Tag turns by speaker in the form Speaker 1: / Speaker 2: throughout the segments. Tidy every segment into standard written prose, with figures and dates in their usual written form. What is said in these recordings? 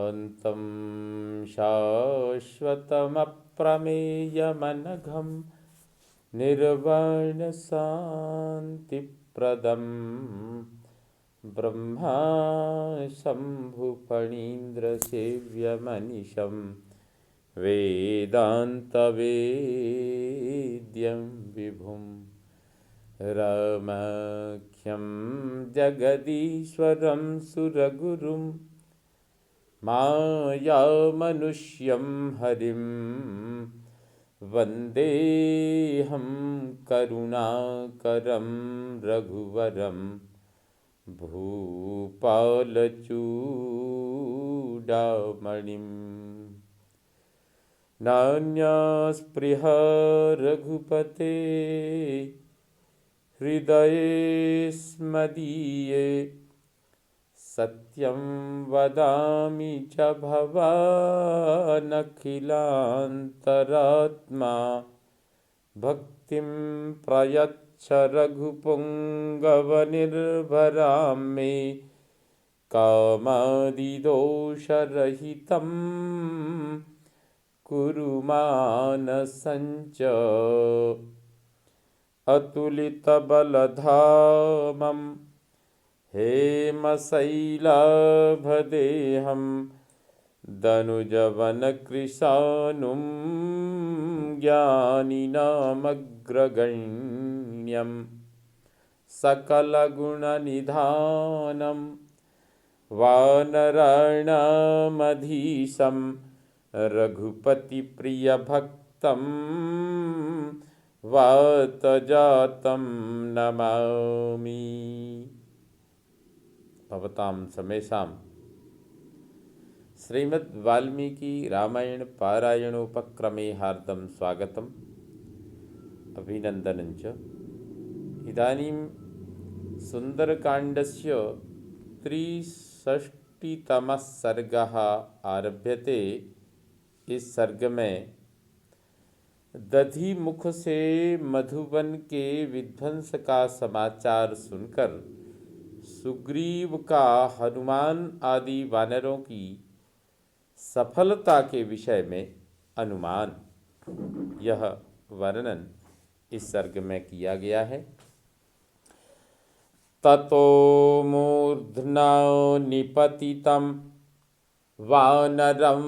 Speaker 1: शान्तं शाश्वतमप्रमेयमनघं निर्वाणशान्तिप्रदं ब्रह्मा शम्भुफणीन्द्रसेव्यमनिशं वेदान्तवेद्यं विभुं रामाख्यं जगदीश्वरं सुरगुरुं मायामनुष्यं हरिं वन्देऽहं करुणाकरं रघुवरं भूपालचूडामणिम् नान्यास्पृहा रघुपते हृदये स्मदीये सत्यं वदामि च भवानखिलान्तरात्मा भक्तिं प्रयच्छ रघुपुङ्गवनिर्भरां मे कामादिदोषरहितं कुरु मानसञ्च अतुलितबलधामं हेमशैलाभदेहं दनुजवनकृशानुं ज्ञानिनामग्रगण्यं सकलगुणनिधानं वानराणामधीशं रघुपतिप्रियभक्तं वातजातं नमामि। भवतां समेषां श्रीमद् वाल्मीकि रामायण पारायणोपक्रमे हार्दं स्वागतम् अभिनन्दनं च। इदानीं सुन्दरकाण्डस्य 63तमः सर्गः आरभ्यते। इस सर्ग में दधि मुख से मधुबन के विध्वंस का समाचार सुनकर सुग्रीव का हनुमान आदि वानरों की सफलता के विषय में अनुमान, यह वर्णन इस सर्ग में किया गया है। ततो मूर्ध्ना निपतितं वानरं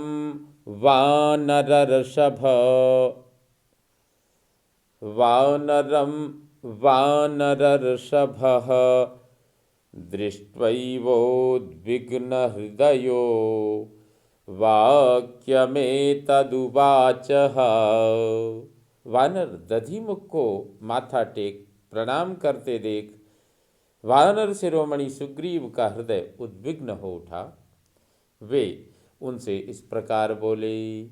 Speaker 1: वानरर्षभः दृष्ट्वैवोद्विग्नहृदयो वाक्यमेतदुवाचः। वानर दधिमुख को माथा टेक प्रणाम करते देख वानर शिरोमणि सुग्रीव का हृदय उद्विग्न हो उठा। वे उनसे इस प्रकार बोले,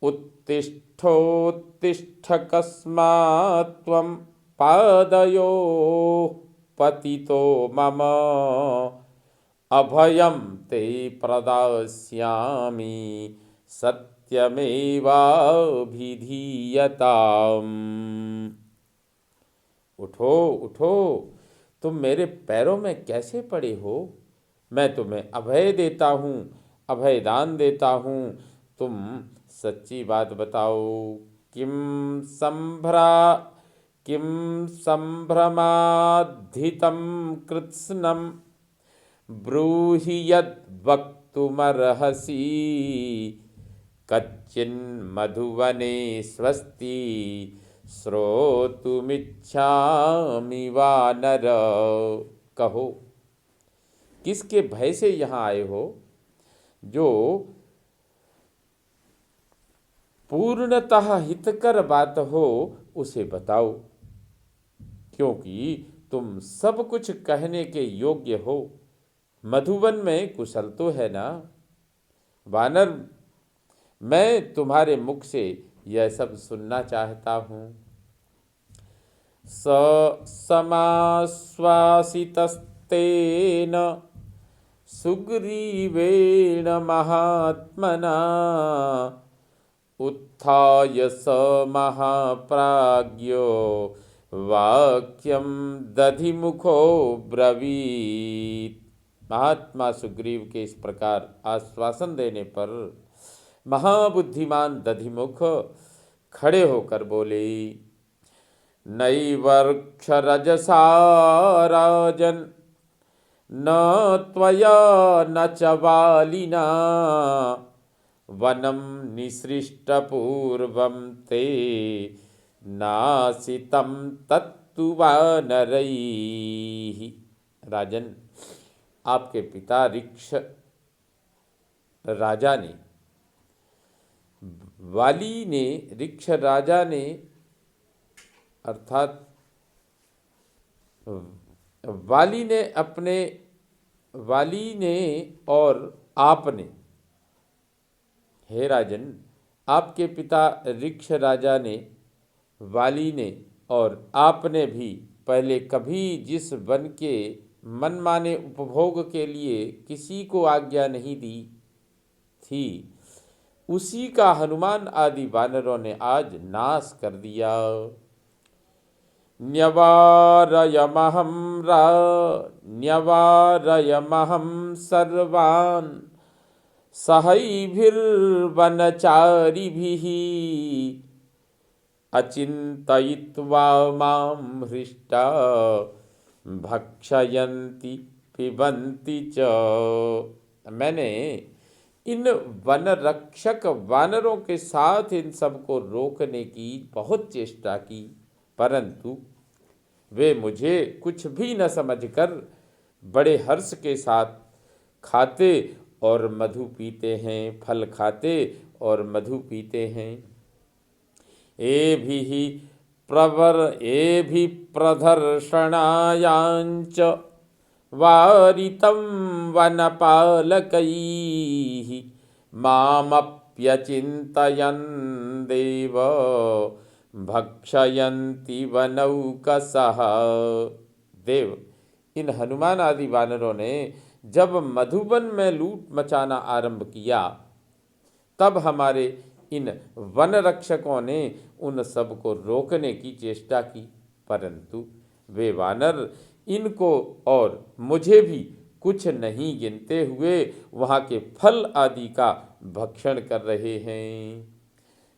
Speaker 1: उत्तिष्ठोत्तिष्ठ कस्मात् त्वं पादयोः पतितो मम अभयं ते प्रदास्यामि सत्यमेवाभिधीयताम्। उठो उठो, तुम मेरे पैरों में कैसे पड़े हो? मैं तुम्हें अभय देता हूँ, अभय दान देता हूँ। तुम सच्ची बात बताओ। किम संभ्रमाद्धितं कृत्स्नं ब्रूहि यद्वक्तुमर्हसि कच्चिन्मधुवने स्वस्ति श्रोतुमिच्छामि वानर। कहो, किसके भय से यहाँ आए हो? जो पूर्णतः हितकर बात हो उसे बताओ, क्योंकि तुम सब कुछ कहने के योग्य हो। मधुवन में कुशल तो है ना? वानर, मैं तुम्हारे मुख से यह सब सुनना चाहता हूँ। समाश्वासितस्तेन सुग्रीवेण महात्मना उत्थाय स महाप्राज्ञो वाक्यं दधिमुखो ब्रवीत्। महात्मा सुग्रीव के इस प्रकार आश्वासन देने पर महाबुद्धिमान दधिमुख खड़े होकर बोले, नैवर्क्षरजसा राजन् न त्वया न च वालिना वनं निसृष्टपूर्वं ते नासितं तत्तु वानरैः। राजन, आपके पिता ऋक्ष राजा ने ऋक्ष राजा ने अर्थात वाली ने और आपने, हे राजन, आपके पिता ऋक्ष राजा ने, वाली ने और आपने भी पहले कभी जिस वन के मनमाने उपभोग के लिए किसी को आज्ञा नहीं दी थी, उसी का हनुमान आदि वानरों ने आज नाश कर दिया। न्यवारयमहं सर्वान् सहैभिर्वनचारिभिः अचिन्तयित्वा मां हृष्टा भक्षयन्ति पिबन्ति च। मैंने इन वन रक्षक वानरों के साथ इन सबको रोकने की बहुत चेष्टा की, परंतु वे मुझे कुछ भी न समझकर बड़े हर्ष के साथ खाते और मधु पीते हैं, फल खाते और मधु पीते हैं। एभि प्रदर्शनायांच वारितं वनपालकैः मामप्यचिन्तयन् देव भक्षयन्ति वनौकसः। देव, इन हनुमान आदि वानरों ने जब मधुबन में लूट मचाना आरंभ किया, तब हमारे इन वन रक्षकों ने उन सब को रोकने की चेष्टा की, परंतु वे वानर इनको और मुझे भी कुछ नहीं गिनते हुए वहाँ के फल आदि का भक्षण कर रहे हैं।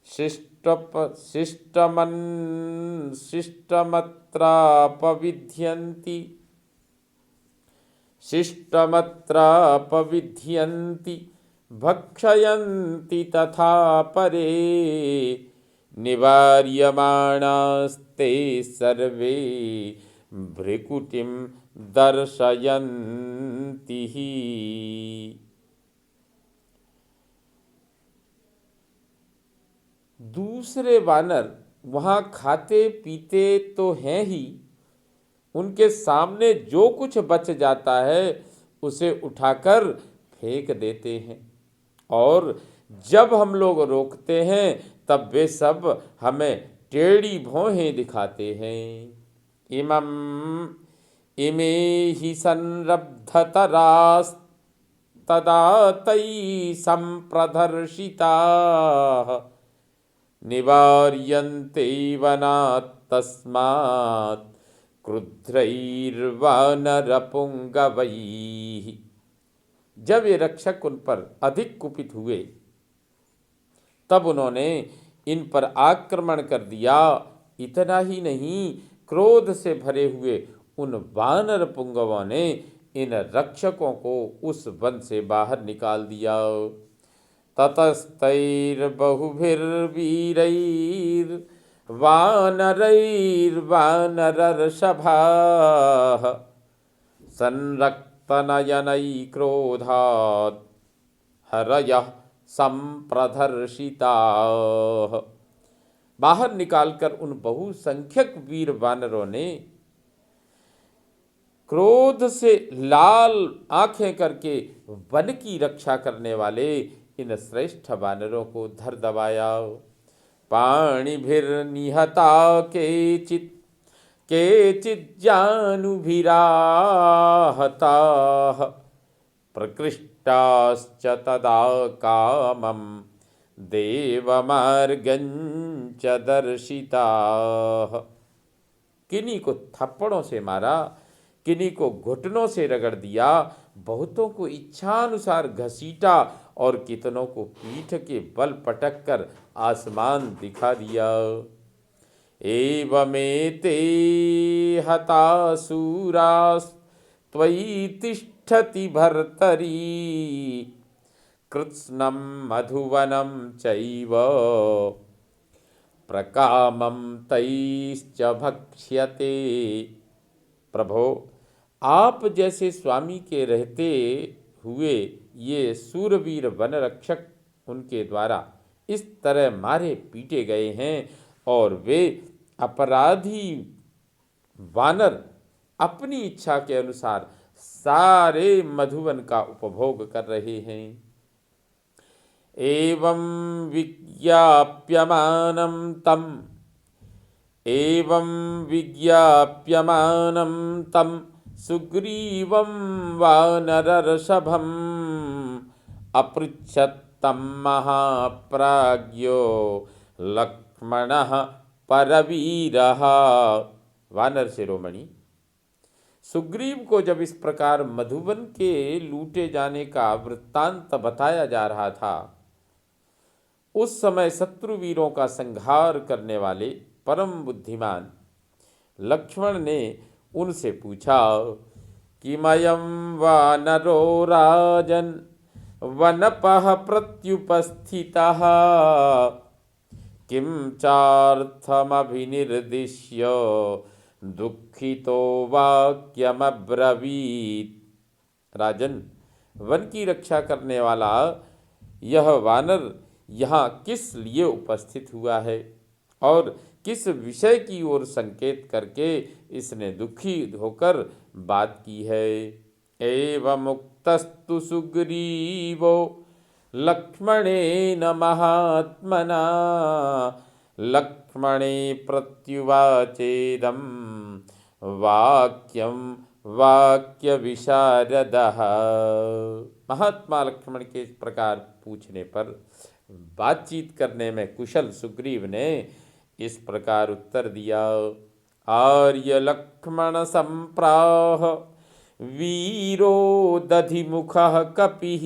Speaker 1: शिष्टमत्रापविध्यन्ति भक्षयन्ति तथा परे निवार्यमाणास्ते सर्वे भ्रिकुटिं दर्शयन्ति ही। दूसरे वानर वहाँ खाते पीते तो हैं ही, उनके सामने जो कुछ बच जाता है उसे उठाकर फेंक देते हैं, और जब हम लोग रोकते हैं तब वे सब हमें टेढ़ी भौहें दिखाते हैं। इमे हि संरब्धतरास्तदा तैः सम्प्रदर्शिताः निवार्यन्ते वनात् तस्मात् क्रुद्रैर्वानरपुङ्गवैः। जब ये रक्षक उन पर अधिक कुपित हुए तब उन्होंने इन पर आक्रमण कर दिया। इतना ही नहीं, क्रोध से भरे हुए उन वानर पुंगवों ने इन रक्षकों को उस वन से बाहर निकाल दिया। ततस्तैर्बहुभिर्वीरैर्वानरैर्वानरर्षभाः संरक्तनयनैः क्रोधात् हरयः संप्रदर्शिताः। बाहर निकालकर उन बहुसंख्यक वीर वानरों ने क्रोध से लाल आंखें करके वन की रक्षा करने वाले इन श्रेष्ठ वानरों को धर दबाया। पाणिभिर्निहता केचिज्जानुभिराहताः प्रकृष्टाश्च तदा कामं देवमार्गञ्च दर्शिताः। किन्हीं को थप्पड़ों से मारा, किन्हीं को घुटनों से रगड़ दिया, बहुतों को इच्छानुसार घसीटा और कितनों को पीठ के बल पटक कर आसमान दिखा दिया। एवमेते हताशूरास्त्वयि तिष्ठति भर्तरी कृत्स्नं मधुवनं चैव प्रकामं तैश्च भक्ष्यते। प्रभो, आप जैसे स्वामी के रहते हुए ये सूरवीर वन रक्षक उनके द्वारा इस तरह मारे पीटे गए हैं और वे अपराधी वानर अपनी इच्छा के अनुसार सारे मधुवन का उपभोग कर रहे हैं। एवं विज्ञाप्यमानं तम एवं विज्ञाप्यमानं तम सुग्रीवं वानरर्षभम् अपृच्छत् तं महाप्राज्ञो लक्ष्मणः परवीरः। वानर शिरोमणि, सुग्रीव को जब इस प्रकार मधुवन के लूटे जाने का वृत्तांत बताया जा रहा था, उस समय शत्रुवीरों का संहार करने वाले परम बुद्धिमान लक्ष्मण ने उनसे पूछा कि मयं वानरो राजन् वनपः प्रत्युपस्थितः किं चार्थमभिनिर्दिश्य दुःखितो वाक्यमब्रवीत्। राजन, वन की रक्षा करने वाला यह वानर यहाँ किस लिए उपस्थित हुआ है और किस विषय की ओर संकेत करके इसने दुखी होकर बात की है। एवमुक्तस्तु सुग्रीवो लक्ष्मणेन महात्मना लक्ष्मणे प्रत्युवाचेदं वाक्यं वाक्य विशारदः। महात्मा लक्ष्मण के इस प्रकार पूछने पर बातचीत करने में कुशल सुग्रीव ने इस प्रकार उत्तर दिया। आर्य लक्ष्मण संप्राह वीरो दधिमुखः कपिः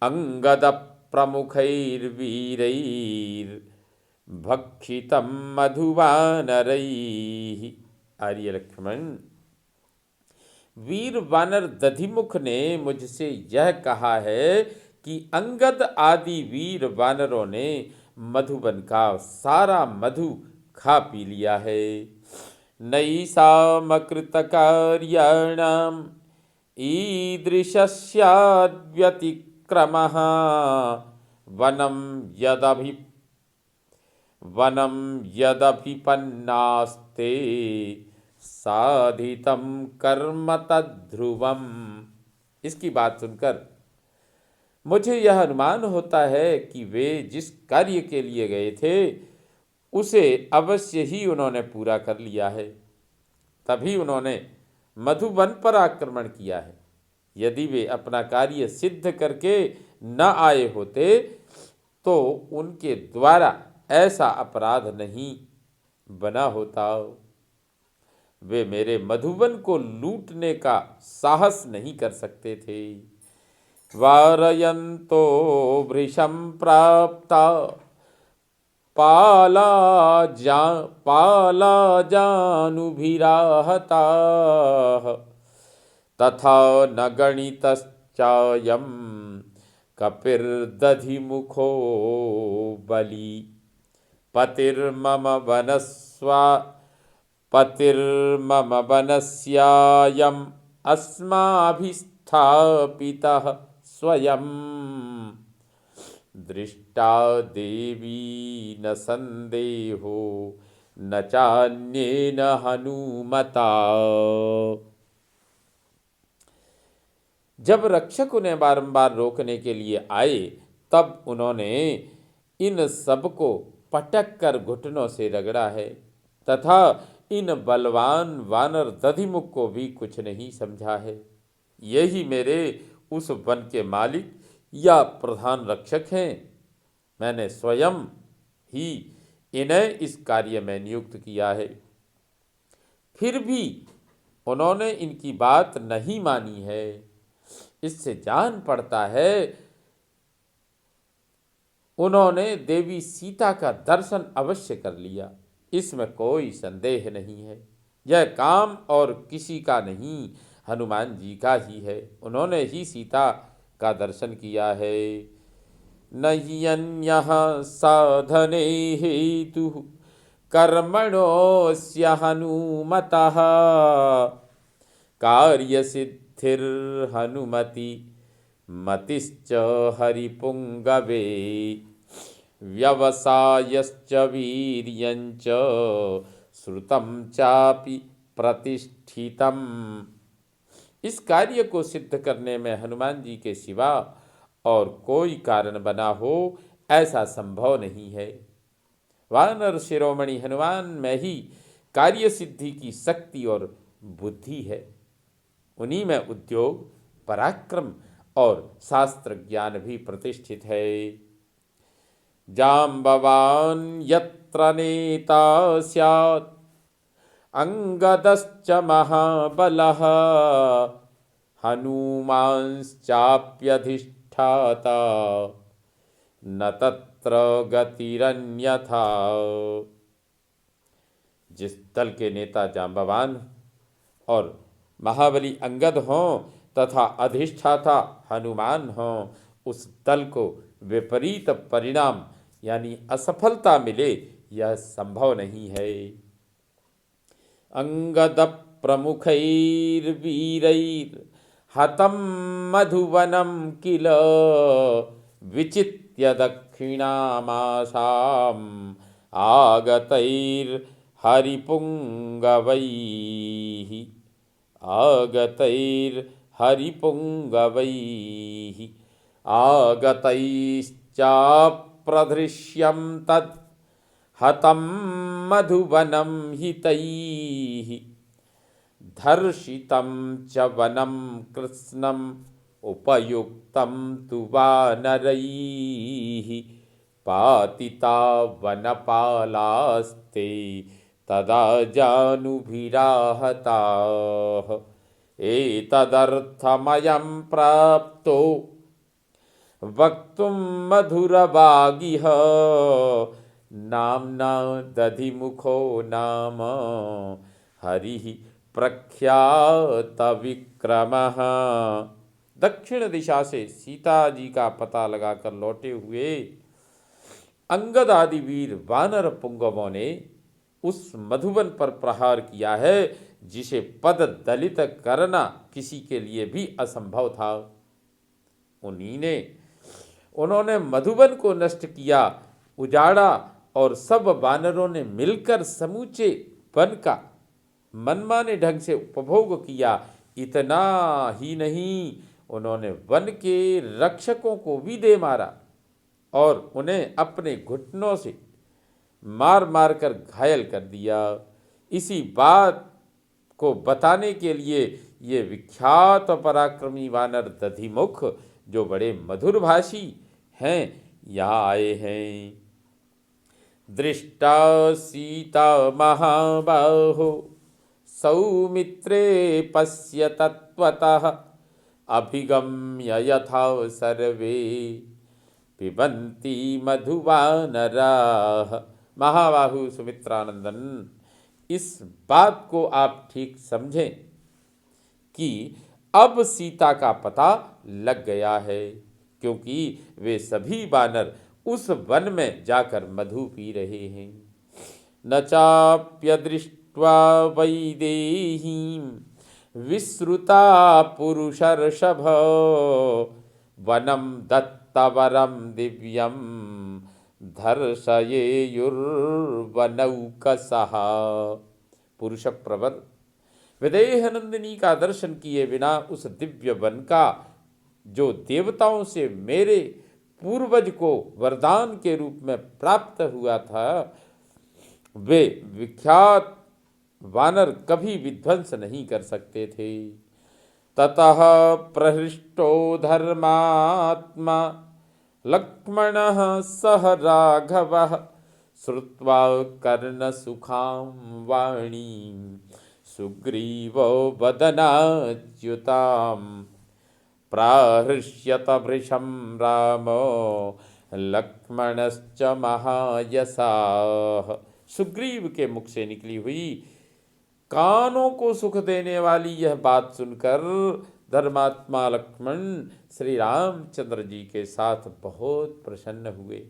Speaker 1: अंगद प्रमुखैर्वीरैर्भक्षितं मधुवानरैः। आर्य लक्ष्मण, वीर वानर दधिमुख ने मुझसे यह कहा है कि अंगद आदि वीर वानरों ने मधुबन का सारा मधु खा पी लिया है। नैषामकृतकार्याणाम् ईदृशस्याद्व्यतिक्रमः वनं यदभिपन्नास्ते साधितं कर्म तद्ध्रुवम्। इसकी बात सुनकर मुझे यह अनुमान होता है कि वे जिस कार्य के लिए गए थे उसे अवश्य ही उन्होंने पूरा कर लिया है, तभी उन्होंने मधुवन पर आक्रमण किया है। यदि वे अपना कार्य सिद्ध करके न आए होते तो उनके द्वारा ऐसा अपराध नहीं बना होता। वे मेरे मधुवन को लूटने का साहस नहीं कर सकते थे। वारयन्तो भृशं प्राप्ता पालाजानुभिराहताः तथा न गणितश्चायं कपिर्दधिमुखो बली पतिर्मम वनस्यायम् अस्माभिस्थापितः स्वयं दृष्टा देवी न संदेहो न चान्येन हनुमता। जब रक्षक उन्हें बारंबार रोकने के लिए आए तब उन्होंने इन सबको पटक कर घुटनों से रगड़ा है तथा इन बलवान वानर दधिमुख को भी कुछ नहीं समझा है। यही मेरे उस वन के मालिक या प्रधान रक्षक हैं। मैंने स्वयं ही इन्हें इस कार्य में नियुक्त किया है। फिर भी उन्होंने इनकी बात नहीं मानी है। इससे जान पड़ता है उन्होंने देवी सीता का दर्शन अवश्य कर लिया, इसमें कोई संदेह नहीं है। यह काम और किसी का नहीं, हनुमान जी का ही है। उन्होंने ही सीता का दर्शन किया है। नहीं अन्यः साधने हेतु कर्मणोऽस्य हनुमतः कार्य सिद्धिर्हनुमति मतिश्च हरिपुंगवे व्यवसायश्च वीर्यञ्च श्रुतं चापि प्रतिष्ठितम्। इस कार्य को सिद्ध करने में हनुमान जी के सिवा और कोई कारण बना हो ऐसा संभव नहीं है। वानर शिरोमणि हनुमान में ही कार्य सिद्धि की शक्ति और बुद्धि है। उन्हीं में उद्योग, पराक्रम और शास्त्र ज्ञान भी प्रतिष्ठित है। जाम्बवान यत्र नेता स्यात् अंगदश्च महाबलः हनुमांश्चाप्यधिष्ठाता न तत्र गतिरन्यथा। जिस दल के नेता जाम्बवान और महाबली अंगद हों तथा अधिष्ठाता हनुमान हों, उस दल को विपरीत परिणाम यानी असफलता मिले यह संभव नहीं है। अंगद प्रमुखैर्वीरैर् हतं मधुवनं किल विचित्य दक्षिणामासाम् आगतैर्हरिपुंगवैः आगतैश्चाप्रधृष्यं तद् हतं मधुवनं हितैः धर्षितं च वनं कृत्स्नम् उपयुक्तं तु वानरैः पातिता वनपालास्ते तदा जानुभिराहताः एतदर्थमयं प्राप्तो वक्तुं मधुरवागिह नाम्ना दधिमुखो नाम हरिः प्रख्यात विक्रमः। दक्षिण दिशा से सीता जी का पता लगाकर लौटे हुए अंगद आदि वीर वानर पुंगवों ने उस मधुबन पर प्रहार किया है जिसे पद दलित करना किसी के लिए भी असंभव था। उन्होंने मधुबन को नष्ट किया, उजाड़ा और सब वानरों ने मिलकर समूचे वन का मनमाने ढंग से उपभोग किया। इतना ही नहीं, उन्होंने वन के रक्षकों को भी दे मारा और उन्हें अपने घुटनों से मार मार कर घायल कर दिया। इसी बात को बताने के लिए ये विख्यात पराक्रमी वानर दधिमुख जो बड़े मधुरभाषी हैं यहाँ आए हैं। दृष्टा सीता महाबाहो सौमित्रे पश्य तत्त्वतः अभिगम्य यथा सर्वे पिबन्ति मधुवानराः। महाबाहु सुमित्रानंदन, इस बात को आप ठीक समझें कि अब सीता का पता लग गया है, क्योंकि वे सभी वानर उस वन में जाकर मधु पी रहे हैं। न चाप्यदृष्ट्वा वैदेहीं विश्रुता पुरुषर्षभ वनं दत्तवरं दिव्यं धर्षयेयुर्वनौकसः। पुरुष प्रवर, विदेह नंदिनी का दर्शन किए बिना उस दिव्य वन का जो देवताओं से मेरे पूर्वज को वरदान के रूप में प्राप्त हुआ था, वे विख्यात वानर कभी विध्वंस नहीं कर सकते थे। ततः प्रहृष्टो धर्मात्मा लक्ष्मणः सह राघवः श्रुत्वा कर्णसुखां वाणीं सुग्रीवो वदनाच्युताम् प्राहृष्यत भृशं रामो लक्ष्मणश्च महायशाः। सुग्रीव के मुख से निकली हुई कानों को सुख देने वाली यह बात सुनकर धर्मात्मा लक्ष्मण श्री रामचंद्र जी के साथ बहुत प्रसन्न हुए।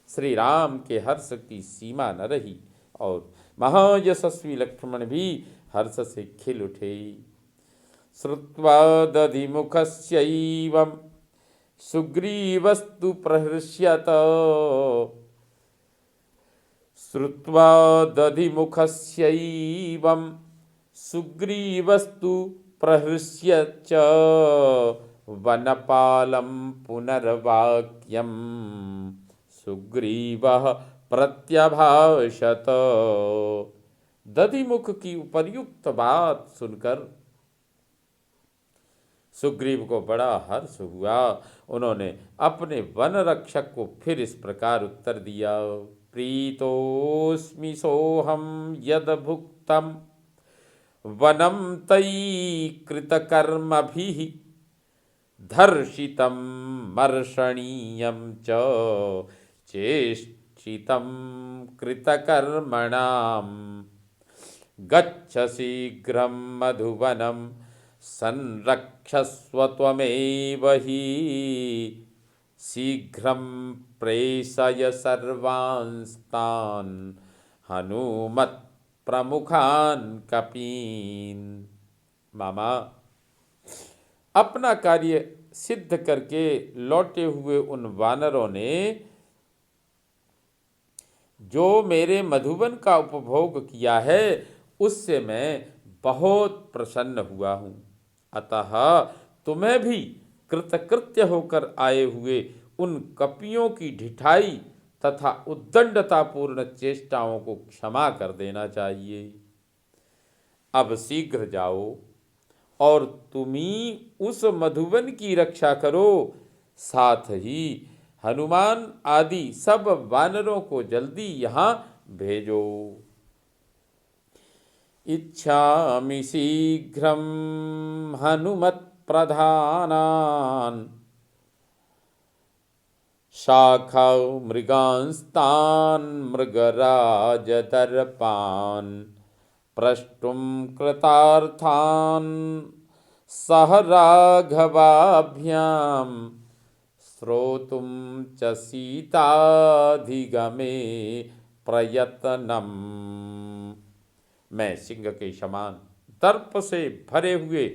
Speaker 1: श्री राम के हर्ष की सीमा न रही और महायशस्वी लक्ष्मण भी हर्ष से खिल उठे। श्रुत्वा दधिमुखस्यैवं सुग्रीवस्तु प्रहृष्यत। श्रुत्वा दधिमुखस्यैवं सुग्रीवस्तु प्रहृष्यच वनपालं पुनर्वाक्यं सुग्रीवः प्रत्यभाषत। दधिमुख की उपर्युक्त बात सुनकर सुग्रीव को बड़ा हर्ष हुआ। उन्होंने अपने वन रक्षक को फिर इस प्रकार उत्तर दिया। प्रीतोस्मि सोहम यद भुक्तम वनम तयि कृतकर्मभिः धर्षितं मर्षणीयं च चेष्टितं कृतकर्मणाम् गच्छ शीघ्रं मधुवनं संरक्षस्व त्वमेव हि शीघ्रं प्रेषय सर्वांस्तान् हनुमत् प्रमुखान् कपीन्। मामा, अपना कार्य सिद्ध करके लौटे हुए उन वानरों ने जो मेरे मधुबन का उपभोग किया है उससे मैं बहुत प्रसन्न हुआ हूँ। अतः तुम्हें भी कृतकृत्य होकर आए हुए उन कपियों की ढिठाई तथा उद्दंडतापूर्ण चेष्टाओं को क्षमा कर देना चाहिए। अब शीघ्र जाओ और तुम ही उस मधुबन की रक्षा करो, साथ ही हनुमान आदि सब वानरों को जल्दी यहाँ भेजो। इच्छामि शीघ्रं हनुमत् प्रधानान् शाखौ मृगांस्तान् मृगराजदर्पान् प्रष्टुं कृतार्थान् सह राघवाभ्यां श्रोतुं च सीताधिगमे प्रयत्नम्। मैं सिंह के समान दर्प से भरे हुए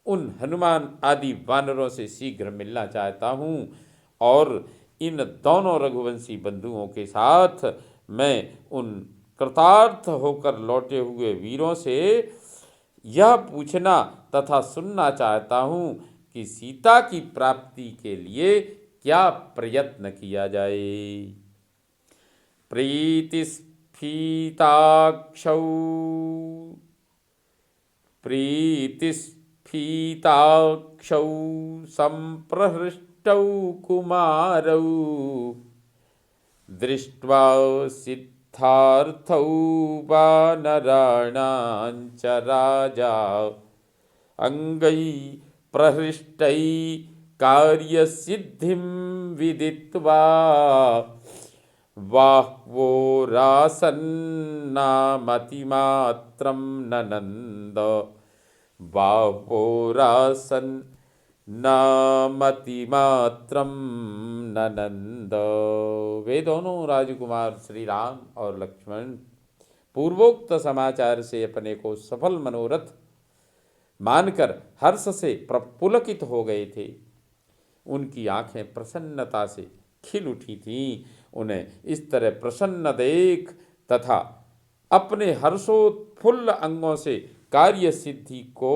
Speaker 1: उन हनुमान आदि वानरों से शीघ्र मिलना चाहता हूँ और इन दोनों रघुवंशी बंधुओं के साथ मैं उन कृतार्थ होकर लौटे हुए वीरों से यह पूछना तथा सुनना चाहता हूँ कि सीता की प्राप्ति के लिए क्या प्रयत्न किया जाए। प्रीतिस्फीताक्षौ सम्प्रहृष्टौ कुमारौ दृष्ट्वा सिद्धार्थौ वानराणां च राजा अंगै प्रहृष्टै कार्यसिद्धिं विदित्वा बाह्वोरासन्नामतिमात्रं ननन्द बाह्वोरासन्नामतिमात्रं ननन्द। वे दोनों राजकुमार श्री राम और लक्ष्मण पूर्वोक्त समाचार से अपने को सफल मनोरथ मानकर हर्ष से प्रपुलकित हो गए थे। उनकी आंखें प्रसन्नता से खिल उठी थीं। उन्हें इस तरह प्रसन्न देख तथा अपने हर्षोत्फुल्ल अंगों से कार्य सिद्धि को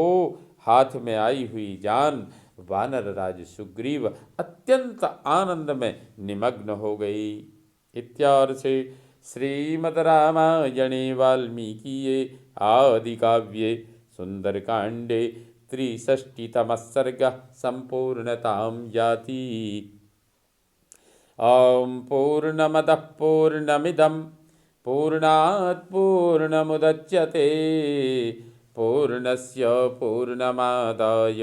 Speaker 1: हाथ में आई हुई जान वानर राज सुग्रीव अत्यंत आनंद में निमग्न हो गई। इत्यार्षे श्रीमद् रामायणे वाल्मीकिये आदि काव्ये सुंदरकांडे 63तमः सर्गः संपूर्णतां याति। ओम पूर्णमदः पूर्णमिदं पूर्णात् पूर्णमुदच्यते पूर्णस्य पूर्णमादाय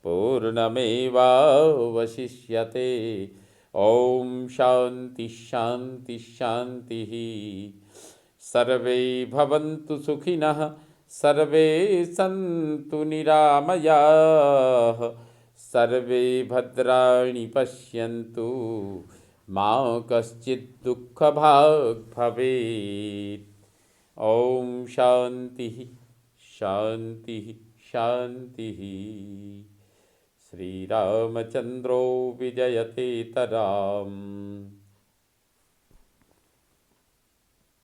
Speaker 1: पूर्णमेवावशिष्यते। ओम शांति शांति शांति। सर्वे भवन्तु सुखिनः, सर्वे सन्तु निरामयाः, सर्वे भद्राणि पश्यन्तु, मा कश्चित् दुःखभाग् भवेत्। ओम शांति शांति शांति। श्रीरामचन्द्रो विजयते तराम्।